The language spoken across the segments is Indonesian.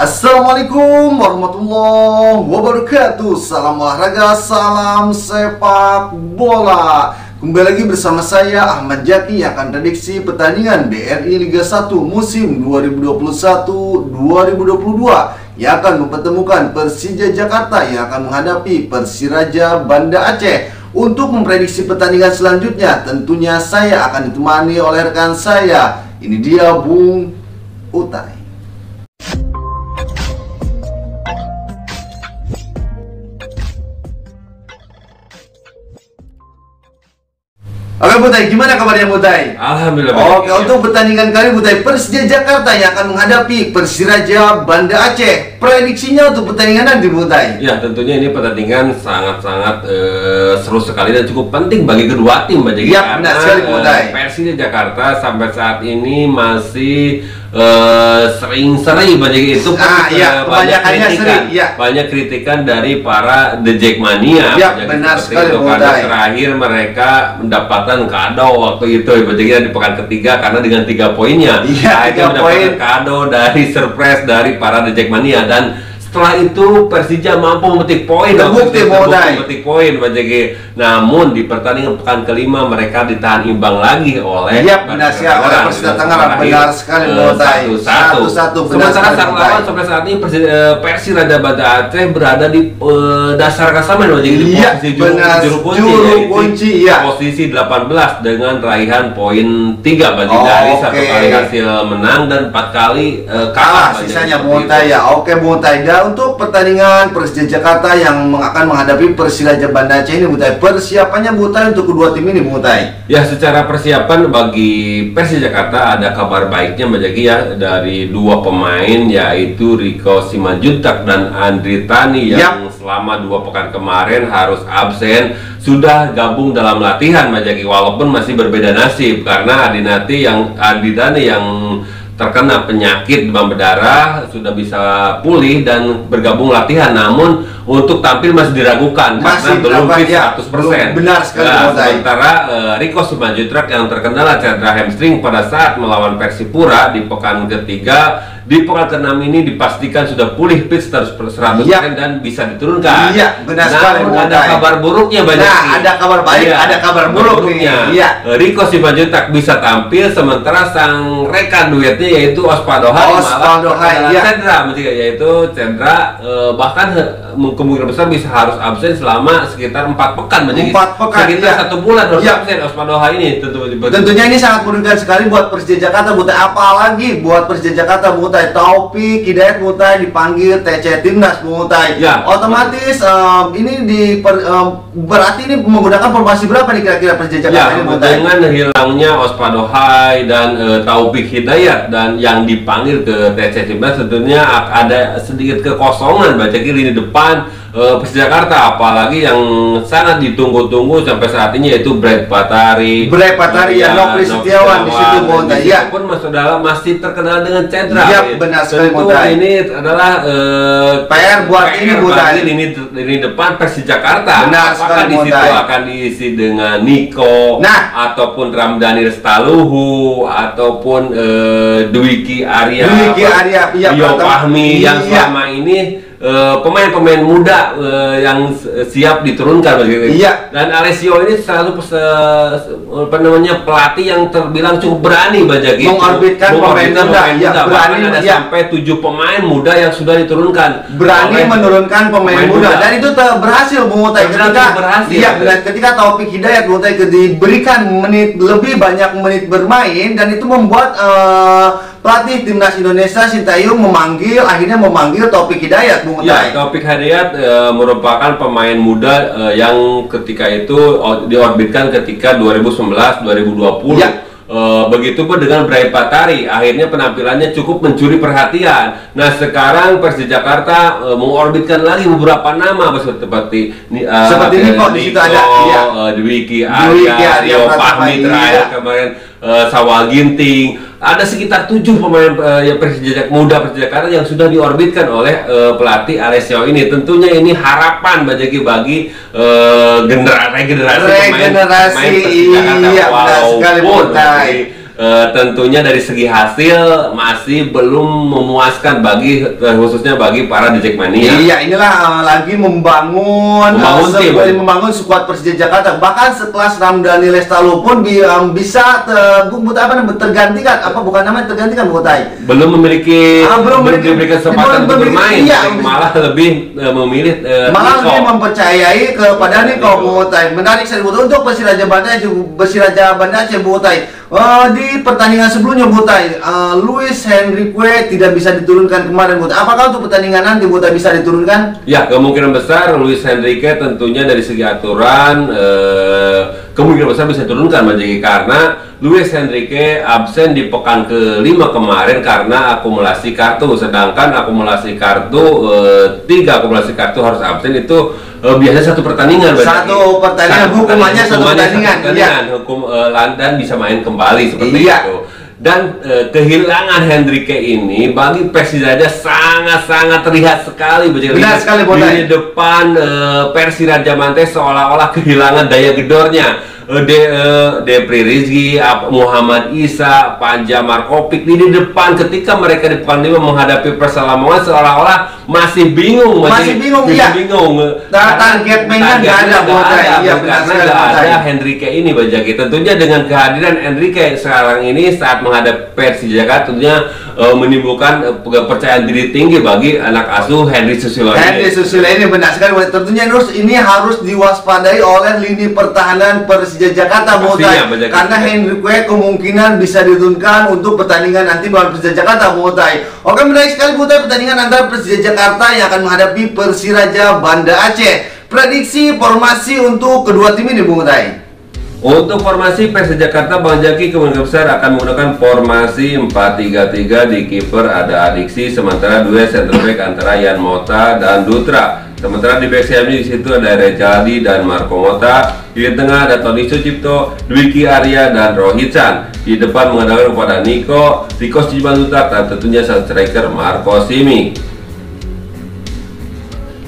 Assalamualaikum warahmatullahi wabarakatuh. Salam olahraga, salam sepak bola. Kembali lagi bersama saya Ahmad Jaki yang akan prediksi pertandingan BRI Liga 1 musim 2021-2022 yang akan mempertemukan Persija Jakarta yang akan menghadapi Persiraja Banda Aceh. Untuk memprediksi pertandingan selanjutnya, tentunya saya akan ditemani oleh rekan saya. Ini dia Bung Utai. Oke Butai, gimana kabarnya Butai? Alhamdulillah. Oke, untuk pertandingan kali Butai, Persija Jakarta yang akan menghadapi Persiraja Banda Aceh. Prediksinya untuk pertandingan nanti Butai? Ya, tentunya ini pertandingan sangat-sangat seru sekali dan cukup penting bagi kedua tim, Mbak Jeki. Ya, benar sekali Butai. Persija Jakarta sampai saat ini masih sering-seri banyak itu kebanyakannya sering. Ya. Banyak kritikan dari para The Jackmania. Ya, benar sekali karena terakhir mereka mendapatkan kado waktu itu di pekan ketiga karena dengan 3 poinnya. Iya, 3 poin kado dari surprise dari para The Jackmania, dan setelah itu Persija mampu memetik poin, memetik poin, Pak Jeki. Namun di pertandingan pekan kelima mereka ditahan imbang lagi oleh Persita Tangerang. Benar sekali, 1-1. Sementara sang lawan sampai saat ini Persiraja Banda Aceh berada di dasar klasemen, Pak Jeki, di posisi juru kunci, posisi 18 dengan raihan poin 3 dari 1 kali hasil menang dan 4 kali kalah. Sisanya Buntai ya. Oke Buntai. Untuk pertandingan Persija Jakarta yang akan menghadapi Persiraja Banda Aceh ini Butai, persiapannya Butai untuk kedua tim ini Butai? Ya, secara persiapan bagi Persija Jakarta ada kabar baiknya Mbak Jaki ya, dari 2 pemain yaitu Rico Simanjuntak dan Andri Tani yang selama 2 pekan kemarin harus absen sudah gabung dalam latihan Mbak Jaki, walaupun masih berbeda nasib karena Andri Tani yang terkena penyakit demam berdarah sudah bisa pulih dan bergabung latihan, namun untuk tampil masih diragukan karena belum fit 100%. Benar sekali. Sementara Rico Simanjuntak yang terkendala cedera hamstring pada saat melawan Persipura di pekan ketiga, di pekan ke-6 ini dipastikan sudah pulih fit 100% dan bisa diturunkan. Iya, benar sekali. Ada kabar buruknya banyak. Ada kabar baik, ada kabar buruknya. Rico Simanjuntak bisa tampil sementara sang rekan duetnya yaitu Ospadohai cedera, bahkan kemungkinan besar bisa harus absen selama sekitar 4 pekan. 4 pekan, sekitar 1 bulan harus absen Ospadohai ini. Tentunya ini sangat merugikan sekali buat Persija Jakarta Butai, apalagi buat Persija Jakarta Butai. Taufik Hidayat Butai dipanggil TC Timnas Butai. Otomatis ini berarti ini menggunakan formasi berapa nih kira-kira Persija Jakarta ini Butai? Dengan hilangnya Ospadohai dan Taufik Hidayat dan yang dipanggil ke TC Timnas, tentunya ada sedikit kekosongan baca lini depan Persija Jakarta, apalagi yang sangat ditunggu-tunggu sampai saat ini yaitu Brad Patari, Nokri Setiawan di situ Butai. Pun masih terkenal dengan cedera. Benar sekali. Tentu ini adalah PR buat ini Butai. Lini depan Persija Jakarta. Benar apakah di situ akan diisi dengan Niko, ataupun Ramdhani Restaluhu, ataupun Dwiki Arya, Rio Fahmi yang selama ini pemain-pemain muda yang siap diturunkan dan Alessio ini selalu pelatih yang terbilang cukup berani mengorbitkan pemain muda. Berani sampai 7 pemain muda yang sudah diturunkan, berani menurunkan pemain muda dan itu berhasil Butai ketika Taufik Hidayat Butai diberikan lebih banyak menit bermain, dan itu membuat pelatih timnas Indonesia Sintayong akhirnya memanggil Taufik Hidayat. Taufik Hidayat merupakan pemain muda yang ketika itu diorbitkan ketika 2019-2020. Begitupun dengan Brad Patari, akhirnya penampilannya cukup mencuri perhatian. Nah, sekarang Persija Jakarta mengorbitkan lagi beberapa nama seperti Niko, di situ ada Dwiki Arya, Rio Fahmi terakhir kemarin, Sawal Ginting. Ada sekitar 7 pemain muda Persija Jakarta yang sudah diorbitkan oleh pelatih Alessio ini. Tentunya ini harapan bagi regenerasi pemain Persija Jakarta. Walaupun tentunya dari segi hasil masih belum memuaskan bagi khususnya bagi para The Jackmania. Iya, inilah lagi membangun skuad Persija Jakarta. Bahkan sekelas Ramdhani Lestalo pun bisa tergantikan, bukan namanya tergantikan, belum memiliki kesempatan untuk bermain, malah lebih memilih lebih mempercayai kepada Niko Mutai. Menarik sekali untuk Persiraja Banda Aceh Mutai. Di pertandingan sebelumnya Mutai, Luis Henrique tidak bisa diturunkan kemarin Mutai. Apakah untuk pertandingan nanti Mutai bisa diturunkan? Ya, kemungkinan besar Luis Henrique tentunya dari segi aturan kemungkinan besar bisa diturunkan karena Luis Henrique absen di pekan ke-5 kemarin karena akumulasi kartu, sedangkan akumulasi kartu 3 akumulasi kartu harus absen itu biasanya satu pertandingan. Hukumannya satu pertandingan. Hukum dan bisa main kembali seperti itu. Dan kehilangan Henrique ini bagi Persija sangat-sangat terlihat sekali. Benar sekali, di depan Persiraja Mante seolah-olah kehilangan daya gedornya. Depri Rizky, Muhammad Isa, Panja Markopik di depan ketika mereka di pekan 5 menghadapi Persela Lamongan seolah-olah masih bingung. Target mainnya nggak ada karena nggak ada Henrique ini Bajaki. Tentunya dengan kehadiran Henrique sekarang ini saat menghadapi Persija Jakarta tentunya menimbulkan kepercayaan diri tinggi bagi anak asuh Henry Susilo ini. Benar sekali. Tentunya ini harus diwaspadai oleh lini pertahanan Persija Jakarta karena Henrique kemungkinan bisa diturunkan untuk pertandingan nanti melawan Persija Jakarta Oke, menarik sekali pertandingan antara Persija Jakarta yang akan menghadapi Persiraja Banda Aceh. Prediksi formasi untuk kedua tim ini Untuk formasi Persija Jakarta, Bang Jaki kemungkinan besar akan menggunakan formasi 4-3-3. Di kiper ada Adiksi, sementara dua center back antara Yan Mota dan Dutra. Sementara di back sayapnya di situ ada Rejaldi dan Marco Mota. Di tengah ada Tony Sucipto, Dwiki Arya dan Rohitsan. Di depan mengandalkan kepada Niko, Riko Simanjuntak dan tentunya sang striker Marco Simi.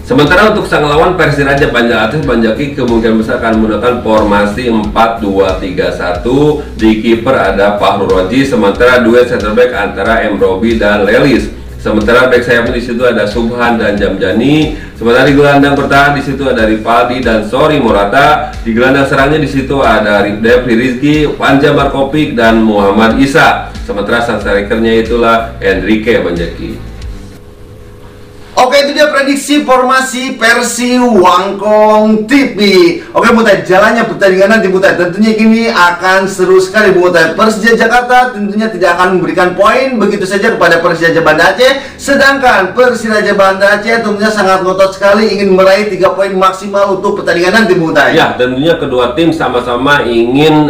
Sementara untuk sang lawan Persiraja Banda Aceh, Banjaki kemungkinan besar akan menggunakan formasi 4-2-3-1. Di kiper ada Fahru Roji, sementara dua center back antara M. Robi dan Lelis. Sementara back sayapnya di situ ada Subhan dan Jamjani. Sementara di gelandang bertahan di situ ada Ripaldi dan Sori Morata. Di gelandang serangnya di situ ada Depri Rizky, Panja Markopik dan Muhammad Isa. Sementara sang strikernya itulah Henrique Banjaki. Oke, itu dia prediksi formasi Persi Wangkong TV. Oke, Mutai, jalannya pertandingan nanti Mutai tentunya ini akan seru sekali Mutai. Persija Jakarta tentunya tidak akan memberikan poin begitu saja kepada Persiraja Banda Aceh. Sedangkan Persiraja Banda Aceh tentunya sangat ngotot sekali ingin meraih 3 poin maksimal untuk pertandingan nanti Mutai. Ya, tentunya kedua tim sama-sama ingin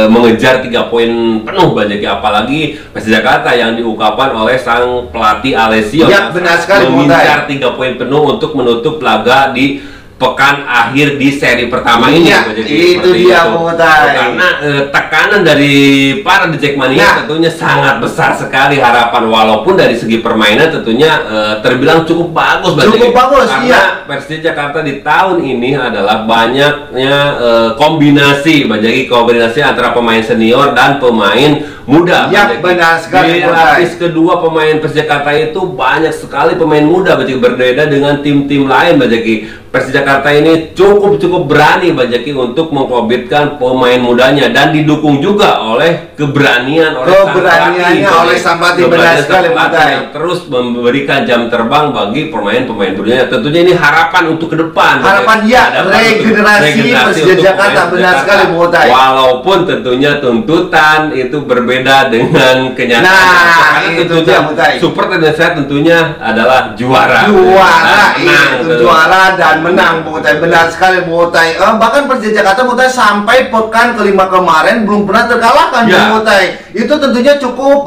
mengejar 3 poin penuh Banjaki, apalagi Persija Jakarta yang diungkapkan oleh sang pelatih Alessio. Ya, benar sekali Mutai. 3 poin penuh untuk menutup laga di pekan akhir di seri pertama ini. Itu dia karena tekanan dari para The Jackmania tentunya sangat besar sekali harapan, walaupun dari segi permainan tentunya terbilang cukup bagus karena Persija Jakarta di tahun ini adalah banyaknya kombinasi antara pemain senior dan pemain muda. Benar sekali. Di lapis kedua pemain Persija Jakarta itu banyak sekali pemain muda berbeda dengan tim-tim lain Persija Jakarta ini cukup berani Banjaki untuk mengkomitkan pemain mudanya dan didukung juga oleh keberaniannya oleh sang pelatih benar sekali yang terus memberikan jam terbang bagi pemain-pemain mudanya. Tentunya ini harapan untuk ke depan. Regenerasi Persija Jakarta benar sekali Mutai. Walaupun tentunya tuntutan itu berbeda dengan kenyataan. Itu dia Mutai. Super tentunya adalah juara dan menang Mutai. Benar sekali Mutai. Bahkan Persija Jakarta Mutai sampai pekan ke-5 kemarin belum pernah terkalahkan Mutai. Itu tentunya cukup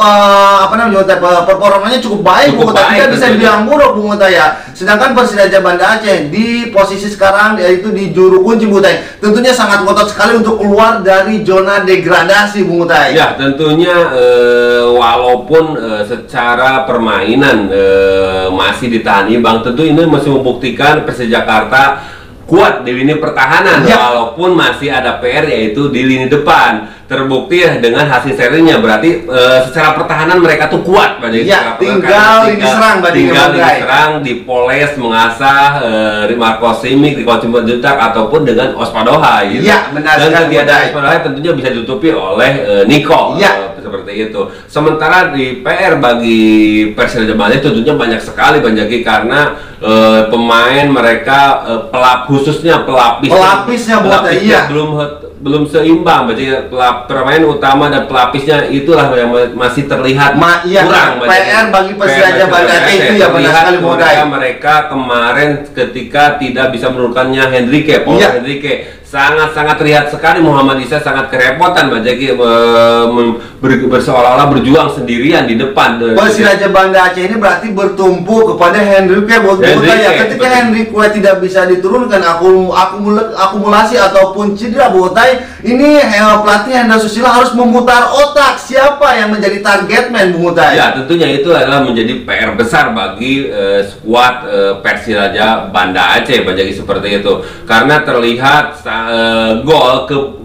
performanya cukup baik Mutai. Tidak bisa dibilang buruk Mutai ya. Sedangkan Persiraja Banda Aceh di posisi sekarang yaitu di juru kunci Mutai. Tentunya sangat ngotot sekali untuk keluar dari zona degradasi Mutai. Ya, tentunya walaupun secara permainan masih ditahan imbang, tentu ini masih membuktikan Persija Jakarta kuat di lini pertahanan walaupun masih ada PR yaitu di lini depan. terbukti ya dengan hasil serinya, berarti secara pertahanan mereka tuh kuat banyak. Ya, tinggal diserang, dipoles, mengasah Marco Simic, Rico Simanjuntak ataupun dengan Ospadoha gitu. Ya, benar. Dan kegiatan Ospadoha tentunya bisa ditutupi oleh Nico. Ya. Seperti itu. Sementara di PR bagi Persija Bali tentunya banyak sekali Bang Jaki, karena pemain mereka khususnya pelapisnya belum seimbang, berarti pemain utama dan pelapisnya itulah yang masih terlihat kurang. PR bagi Persija Bali itu ya benar sekali mereka kemarin ketika tidak bisa menurunkannya Henrique sangat terlihat sekali Muhammad Isa sangat kerepotan Mbak Jaki, seolah-olah berjuang sendirian di depan. Persija Banda Aceh ini berarti bertumpu kepada Henrique ya. Ketika Henrique tidak bisa diturunkan, akumulasi ataupun cedera Botai, ini pelatih Hendra Susila harus memutar otak siapa yang menjadi target man Bung Utai. Ya, tentunya itu adalah menjadi PR besar bagi skuad Persija Banda Aceh Mbak Jaki, seperti itu. Karena terlihat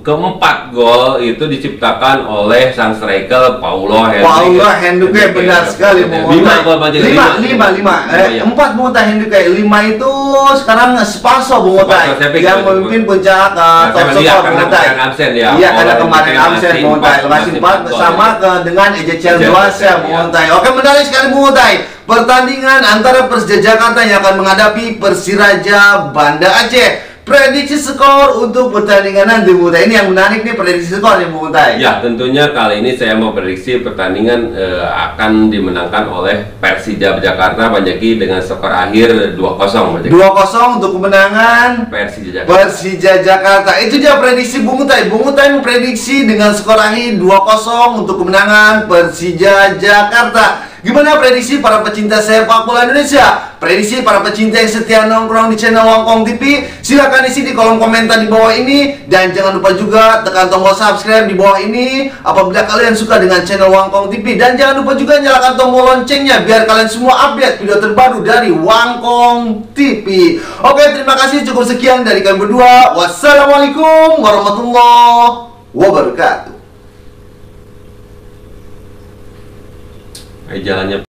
keempat gol itu diciptakan oleh sang striker Paulo Henrique. Benar sekali. 5 gol Bang Jaki. 4 Bung Utai Henrique. 5 itu sekarang Spaso Bung Utai yang memimpin puncak top skor Bung Utai. Iya, karena kemarin absen Bung Utai. Masih 4 bersama dengan Ezekiel Dewasa Bung Utai. Oke, menarik sekali Bung Utai. Pertandingan antara Persija Jakarta yang akan menghadapi Persiraja Banda Aceh. Prediksi skor untuk pertandingan nanti Bung Utai. Ini yang menarik nih, prediksi skor nih Bung Utai. Ya, tentunya kali ini saya mau prediksi pertandingan akan dimenangkan oleh Persija Jakarta Bang Jaki dengan skor akhir 2-0 Bang Jaki. 2-0 untuk kemenangan Persija Jakarta. Itu dia prediksi Bung Utai. Bung Utai memprediksi dengan skor akhir 2-0 untuk kemenangan Persija Jakarta. Gimana prediksi para pecinta sepak bola Indonesia? Prediksi para pecinta yang setia nongkrong di channel Wangkong TV? Silahkan isi di kolom komentar di bawah ini. Dan jangan lupa juga tekan tombol subscribe di bawah ini apabila kalian suka dengan channel Wangkong TV. Dan jangan lupa juga nyalakan tombol loncengnya biar kalian semua update video terbaru dari Wangkong TV. Oke, terima kasih, cukup sekian dari kami berdua. Wassalamualaikum warahmatullahi wabarakatuh. Jalannya